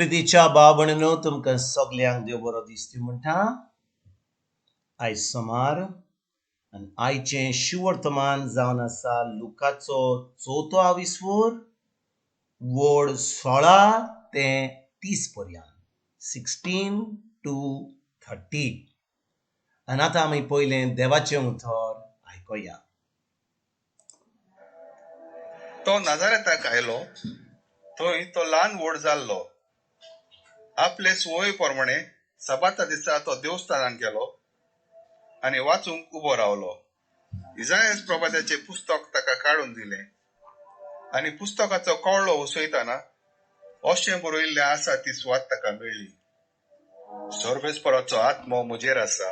प्रितीच्या भावणेनो तुमकां सगल्यांक देव बरो दीस दिवं म्हणटा. आयज सोमार आनी आयचें शिवर्तमान जावन आसा लुकाचो 4थो विसवोर वड 16 ते 30 पर्यंत 16 to 30. आनी आतां आमी पयलें देवाचें उतर आयकोया. तो नाजारेताक आयलो. थंय तो ल्हान व्हड जाल्लो. आपले सुवाळे प्रमाणे सबाता दिसा तो देवस्थानान गेलो आनी वाचूंक उबो रावलो. इसायास प्रभाताचे पुस्तक ताका काडून दिलें आनी पुस्तकाचो कळो उसयतना अशें बरयल्लें आसा ती सुवात ताका मेळ्ळी. सर्वेस्पराचो आत्मो म्हजेर आसा,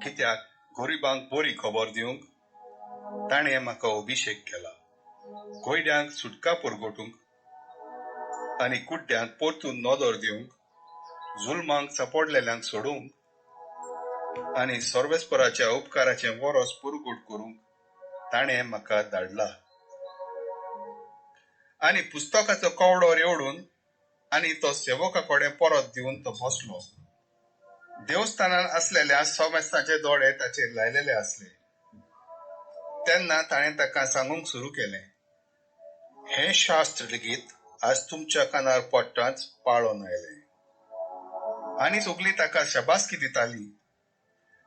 कित्याक गरिबांक बरी खबर दिवंक ताणें म्हाका अभिशेक केला. कोयड्यांक सुटका परगटूंक आनी कुड्ड्यांक परतून नदर दिवंक, जुलमांक सांपडलेल्यांक सोडूंक आनी सर्वेस्पराच्या उपकाराचें वरोस पुरगूट करूंक ताणें म्हाका धाडला. आनी पुस्तकाचो कवडो रेवडून आनी तो सेवका कडेन परत दिवन तो बसलो. देवस्थानान आसलेल्या सोमेस्ताचे दोळे ताचेर लायलेले आसले. तेन्ना ताणें ताका सांगूंक सुरू केलें, हें शास्त्र लेगीत आज तुमच्या कानार पडटाच पाळोन आयलें. आनी सगळीं ताका शबासकी दितालीं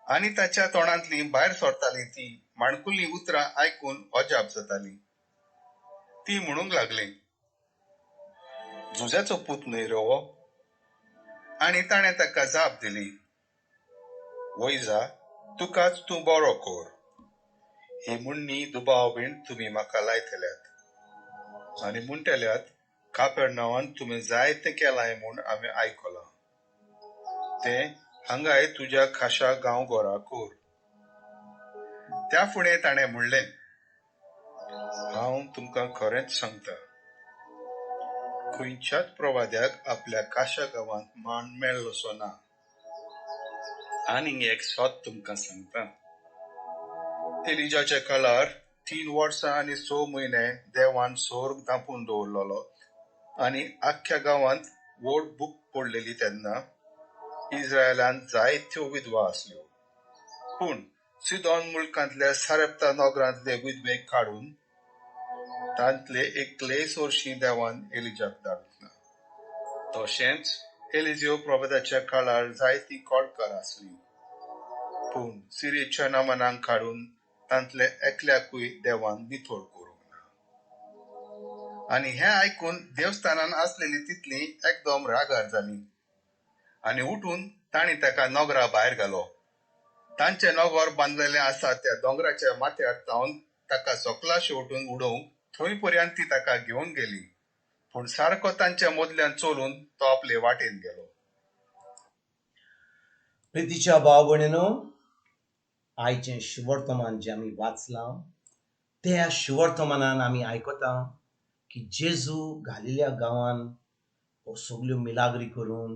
आनी ताच्या तोंडांतली भायर सरतालीं ती माणकुल्लीं उतरां आयकून अजाप जातालीं. ती म्हणूंक लागलीं, जुजाचो पूत न्हय रे हो? आनी ताणें ताका जाप दिली, वय जा, तुकाच तूं बरो कर. ही म्हणणी दुबाव बीण तुमी म्हाका लायतल्यात आनी म्हणटल्यात, कापेरनावान तुमी जायतें केलांय म्हूण आमी आयकलां. तें हांगाय तुज्या खाशा गांवघरा कर. त्या फुडें ताणें म्हणलें, हांव तुमकां खरेंच सांगतां, खंयच्याच प्रवाद्याक आपल्या खाशा गांवांत मान मेळ्ळोसो ना. आनीक एक सोत तुमकां सांगतां, एलिजाच्या काळार 3 वर्सां आनी 6 म्हयने देवान सोर्ग धांपून दवरलेलो आनी आख्ख्या गांवांत व्हड भूक पडलेली तेन्ना इस्रायेलांत जायत्यो विधवा आसल्यो. पूण सिदोन मुल्कांतल्या सारेप्ता नगरांतले विधवेक काडून तांतले एकलेय चोरशी देवान एलिजाक धाडूंक ना. तशेंच एलिजेव प्रभाताच्या काळार जायतीं कोडकार आसलीं, पूण सिरीच्या नामानांक काडून तांतले एकल्याकूय देवान निथळ करूंक ना. आनी हें आयकून देवस्थानान आसलेलीं तितलीं एकदम रागार जालीं आनी उठून तांणी ताका नगरा भायर घालो. तांचें नगर बांदलेलें आसा त्या दोंगराच्या माथ्यार जावन ताका सकला शेवटून उडोवंक थंय पर्यंत ती ताका घेवन गेली. पूण सारको तांच्या मदल्यान चलून तो आपले वाटेन गेलो. प्रितीच्या भाव भयणीनो, आयचें शिवर्तमान जें आमी वाचलां त्या शिवर्तमानान आमी आयकता की जेजू घालिल्या गांवान सगल्यो मिलाग्री करून,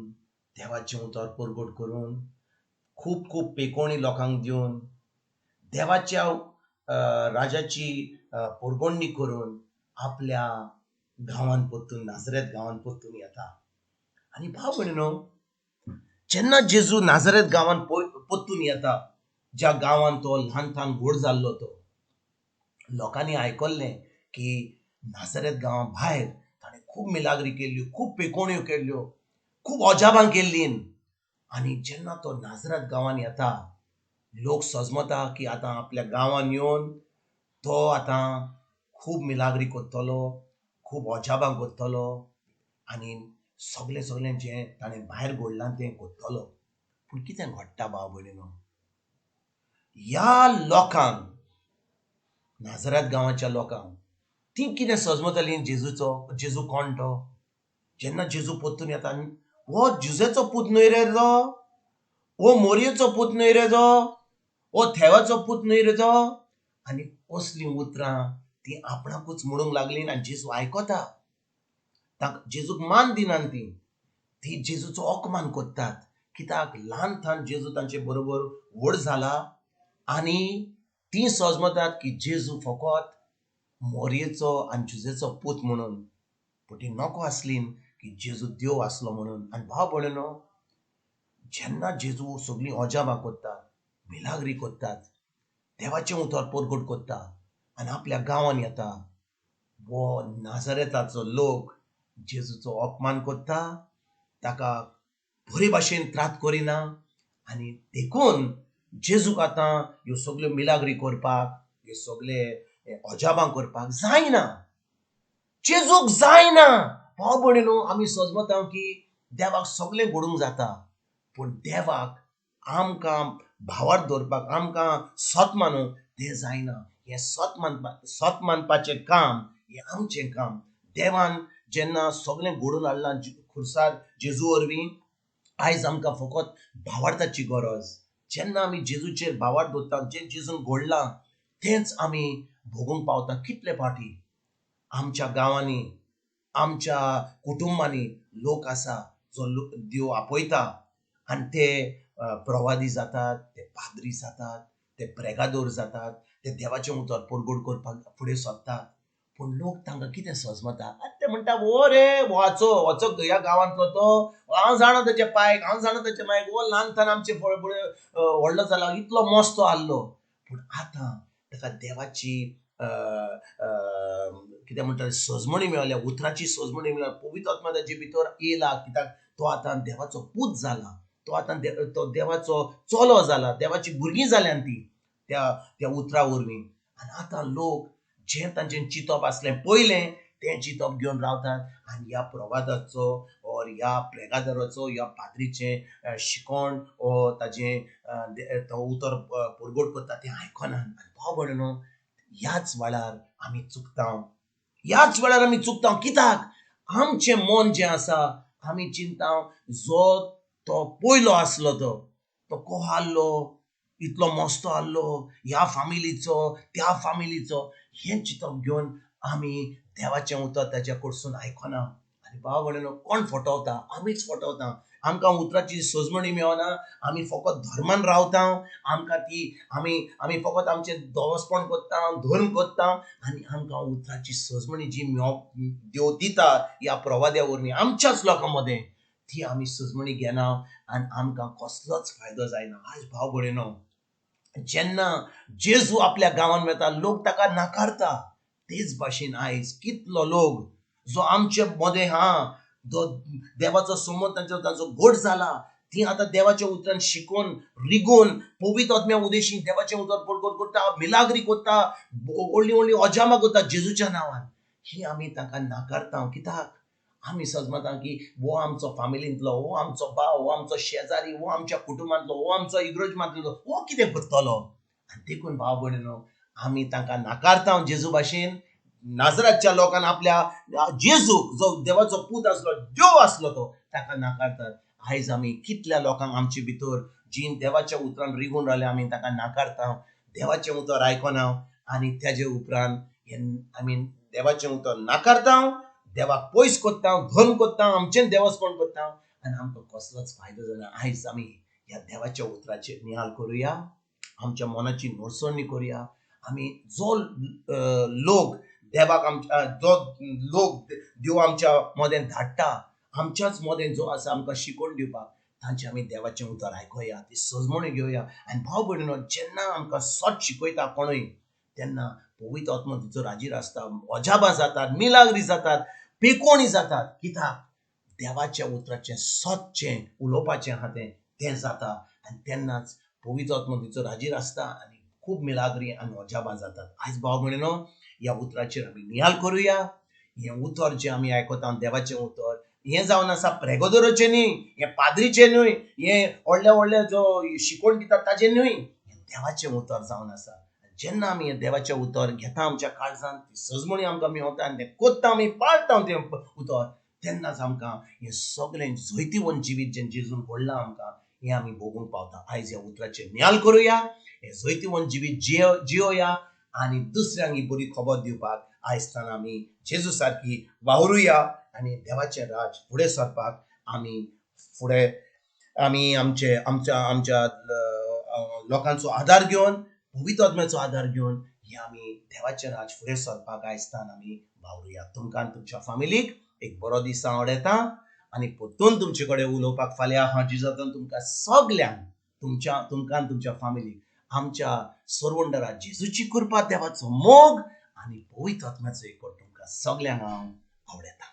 देवाचें उतर परगट करून, खूब खूब पेकोणी लोकांक दिवन, देवाच्या राजाची परगोडणी करून आपल्या गांवांत परतून नाजरेत गांवांत परतून येता. आनी भाव भयणीनो, जेन्ना जेजू नाजरेत गांवांत परतून येता, ज्या गांवांत तो ल्हानपणांत व्हड जाल्लो, तो लोकांनी आयकल्लें की नाजरेत गांवा भायर ताणें खूब मिलाग्री केल्ल्यो, खूब पेकोण्यो केल्ल्यो, खूब अजापां केल्लीं. आनी जेन्ना तो नाजरेत गांवांत येता, लोक सजमता की आतां आपल्या गांवांत येवन तो आतां खूब मिलाग्री करतलो, खूब अजापां करतलो आनी सगळें जें ताणें भायर घडलां तें करतलो. पूण कितें घडटा भाव भयणीनो, ह्या लोकांक, नाजरेत गांवाच्या लोकांक, ती कितें सजमतालीं जेजू कोण तो? जेन्ना जेजू परतून येता, हो जुजेचो पूत न्हय रे जो? हो मोरयेचो पूत न्हय रे जो? हो थेवाचो पूत न्हय रे जो? आनी असलीं उतरां ती आपणाकूच म्हणूंक लागलीं आनी जेजू आयकता. जेजूक मान दिनात ती जेजूचो अपमान करतात. कित्याक ल्हानपणांत जेजू तांचे बरोबर व्हड जाला आनी ती सजमतात की जेजू फकत मोरयेचो आनी जुजेचो पूत म्हणून. पूण ती नको आसलीं की जेजू देव आसलो म्हणून. आनी भाव भयणीनो, जेन्ना जेजू सगळीं अजापां कोत्ता, मिलाग्री कोत्तात, देवाचें उतर परगट कोत्ता आनी आपल्या गांवांत येता, वो नाझारेताचो लोक जेजूचो अपमान कोत्ता, ताका बरे भाशेन त्रात करिना आनी देखून जेजूक आतां ह्यो सगळ्यो मिलाग्री करपाक, हे सगळे अजापां करपाक जायना. जेजूक जायना. भाव भयणीनो, आमी समजता की देवाक सगळें घडूंक जाता, पूण देवाक आमकां भावार्थ दवरपाक, आमकां सत मानूंक तें जायना. हें सत मानपाचें काम हें आमचें काम. देवान जेन्ना सगळें घडोवन हाडलां खुर्सार जेजू वरवीं, आयज आमकां फकत भावार्थाची गरज. जेन्ना आमी जेजूचेर भावार्थ दवरता, जें जेजून घडलां तेंच आमी भोगूंक पावता. कितले फावटी आमच्या गांवांनी, आमच्या कुटुंबांनी लोक आसा जो देव आपयता आनी ते प्रवादी जातात, ते पाद्री जातात, ते प्रेगादोर जातात, ते देवाचें उतर परगट करपाक फुडें सरतात. पूण लोक तांकां कितें समजता? ते म्हणटा, वो रे वचो ह्या गांवांतलो तो, हांव जाणा तेचे पायक, हांव जाणा तेचे मायक, वो ल्हानथान आमचे फुडें व्हडलो जाला, इतलो मस्तो आसलो. पूण आतां ताका देवाची कितें म्हणटा सजमणी मेळल्या, उतराची सजमणी मेळ्ळ्या, पवित्र आत्मा ताचे भितर येयला. कित्याक तो आतां देवाचो पूत जाला, तो आतां तो देवाचो चलो जाला, देवाची भुरगीं जाल्यान ती त्या उतरा वरवीं. आनी आतां लोक जें तांचें चिंतप आसलें पयलें तें चिंतप घेवन रावतात आनी ह्या प्रवादाचो ओर ह्या प्रेगादराचो, ह्या पाद्रीचें शिकोण ओ ताजें तो उतर परगट करता तें आयकनात. आनी भाव भयणीनो, ह्याच वेळार आमी चुकता. ह्याच वेळार आमी चुकता. कित्याक? आमचें मन जें आसा, आमी चिंता जो तो पयलो आसलो तो कहो आसलो, इतलो मस्तो आसलो, ह्या फामिलीचो, त्या फामिलीचो, हें चिंतप घेवन आमी देवाचें उतर ताच्या कडसून आयकना. आनी भाव भयणीनो, कोण फटवता? आमीच फटवता. आमकां उतराची सजमणी मेळना, आमी फकत धर्मान रावता, आमकां ती आमी फकत आमचें दोवसपण कोत्ता, धर्म कोत्ता आनी आमकां उतराची सजमणी जी देव दिता ह्या प्रवाद्या वरवीं आमच्याच लोकां मदें, ती आमी सजमणी घेना आनी आमकां कसलोच फायदो जायना. आयज भाव भयणीनो, जेन्ना जेजू आपल्या गांवांत येता, लोक ताका नाकारता. तेच भाशेन आयज कितलो लोक जो आमचे मदें जो देवाचो संबंद तांचो घट जाला, ती आतां देवाच्या उतरान शिकून रिगून पवित्र आत्म्या उदेशीं देवाचें उतर परगट करता, मिलाग्री करता, व्हडलीं व्हडलीं अजापां करता जेजूच्या नांवान. ही आमी ताका नाकारता. कित्याक? आमी समजता की वो आमचो फामिलींतलो, वो आमचो भाव, वो आमचो शेजारी, वो आमच्या कुटुंबांतलो, वो आमचो इग्रोजमांतलो, वो कितें करतलो? आनी देखून भाव भयणीनो, आमी तांकां नाकारता जेजू भाशेन. नाजरातच्या लोकांन आपल्या जेजूक, जो देवाचो पूत आसलो, देव आसलो तो, ताका नाकारतात. आयज आमी कितल्या लोकांक आमचे भितर जीं देवाच्या उतरान रिगून रावल्या, आमी ताका नाकारता, देवाचें उतर आयकना आनी तेजे उपरांत आमी देवाचें उतर नाकारता, देवाक पयस कोत्ता, धर्म कोत्ता, आमचें देवस्पण कोत्ता आनी आमकां कसलोच फायदो जायना. आयज आमी ह्या देवाच्या उतराचेर नियाळ करुया, आमच्या मनाची नोडसणी करुया. आमी जो लोक देवाक जो लोक देव आमच्या मदें धाडटा, आमच्याच मदें जो आसा आमकां शिकोण दिवपाक, तांचे आमी देवाचें उतर आयकुया, ती सजमणी घेवया. आनी भाव भयणीनो, जेन्ना आमकां सत शिकयता कोणूय, तेन्ना पवित्र आत्मा तिचो राजीर आसता, अजापां जातात, मिलाग्री जातात, पेकोणी जातात. कित्याक? देवाच्या उतराचें सतचें उलोवपाचें आहा तें जाता आनी तेन्नाच पवित्र आत्मा तिचो राजीर आसता आनी खूब मिलाग्री आनी अजापां जातात. आयज भाव भयणीनो, ह्या उतराचेर आमी नियाळ करुया. हें उतर जें आमी आयकता, देवाचें उतर, हें जावन आसा प्रेगोदोराचें न्ही, हें पाद्रीचें न्हय, हें व्हडले व्हडले जो शिकोण दितात ताचें न्हय, हें देवाचें उतर जावन आसा. जेन्ना आमी हें देवाचें उतर घेता आमच्या काळजांत, ती सजमणी आमकां मेवता आनी तें कोत्ता, आमी पाळटा तें उतर, तेन्नाच आमकां हें सगळें जैतिवंत जिवीत जें जेजून घडलां आमकां, हें आमी भोगूंक पावता. आयज ह्या उतराचेर नियाळ करुया, हें जैतिवंत जिवीत जियोया आनी दुसऱ्यांक ही बरी खबर दिवपाक आयजतान आमी जेजू सारकी वावरुया आनी देवाचें राज फुडें सरपाक आमी आमच्या लोकांचो आदार घेवन, पवित्र आत्म्याचो आदार घेवन हे आमी देवाचें राज फुडें सरपाक आयजतान आमी वावरुया. तुमकां आनी तुमच्या फामिलीक एक बरो दीस आवड येता आनी परतून तुमचे कडेन उलोवपाक फाल्यां हाजी जाता तुमकां सगल्यांक तुमकां तुमच्या फॅमिलीक आमच्या सोरवंडरा जेजूची कृपा देवाचो मोग आनी पवित्र आत्म्याचो एकवट तुमकां सगल्यांक हांव आवडयता.